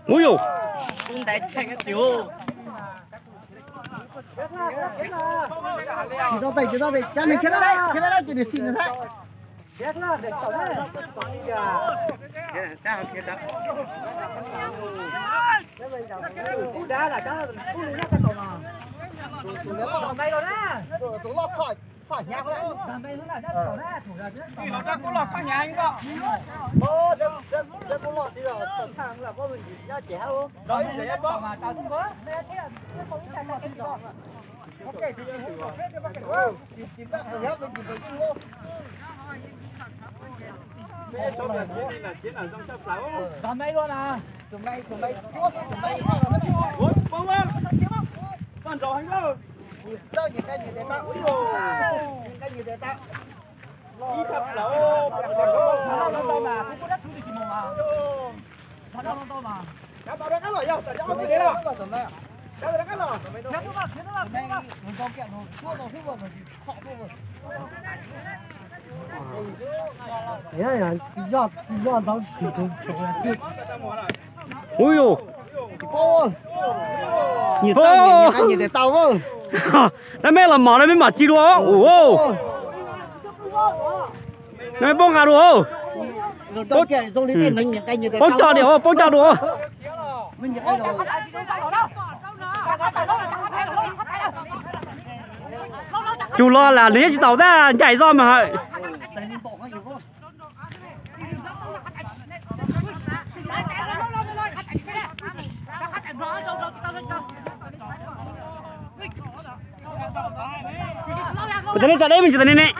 Ui dồi. cũng để chạy cái tiểu chỉ tao cái mình kia đấy chỉ để xin nữa thôi. Khỏi nhà thôi. nó đang có lọt qua nhà anh đó. Rồi để em bó. Còn đây luôn à? Tụi bay chuốt, Còn rồi anh đâu? tao nhìn cái gì để tao, cái gì để tao. Đi thật lỗ. Nó mà không có đất thứ gì chỉ mồm à? Nó to mà. Các bạn đang cắt lỏi không? Tại sao không thế nào? Các bạn đang cắt lỏi. Nó cứ vào, nó vào. Đây, nó có kẹo nó chuốt nó không vào mà họ vô rồi. Đấy là do nó chỉ không chống lại. Ui dồi. Cô nhìn tao nhìn nhìn để tao không? Nó mới là mỏ nó mới mỏ chi đùa. Ồ. Nó mới bông gà đùa. Rồi tao kẹo trong lý tiền nó nhìn cái nhìn để tao. Bông trò đùa, bông trò đùa. Mình nhìn cái rồi. Chủ lo là lý chỉ tàu ra chạy do mà. Từ đây ra đây mình chỉ từ đây này.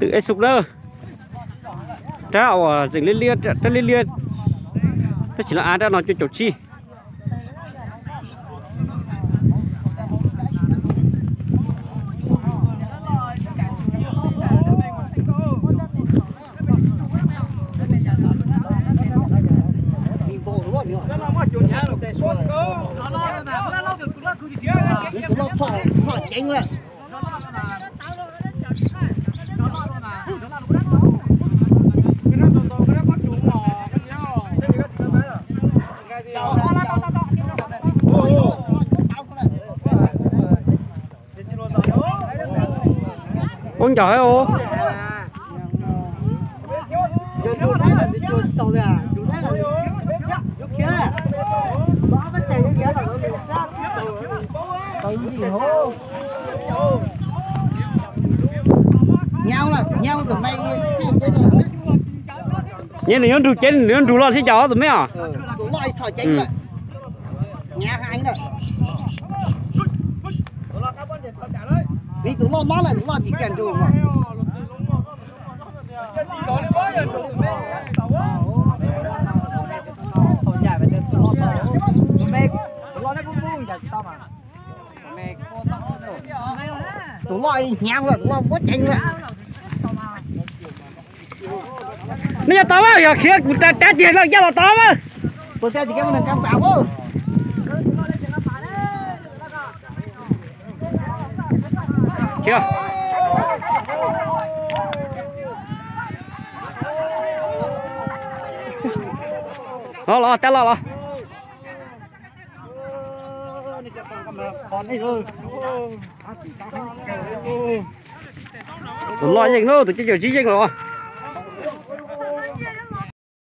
Tự sụp đó trao dừng liên liên nó chỉ là ai đã nói cho chỗ chi Anh ơi. con trời ô nhau tụi mày nhìn này nó trên nó đủ lo thế chó tụi mấy à tụi mày thở chánh rồi nhà hai nữa vì tụi nó món này tụi nó chỉ cần dùng mà tụi nó nhau rồi tụi nó có chanh rồi nó tao á kia trả tiền là giao tao á tôi sẽ chỉ cái mình cam bảo không kia lo tao lo còn đây rồi lo gì nữa tụi chơi gì rồi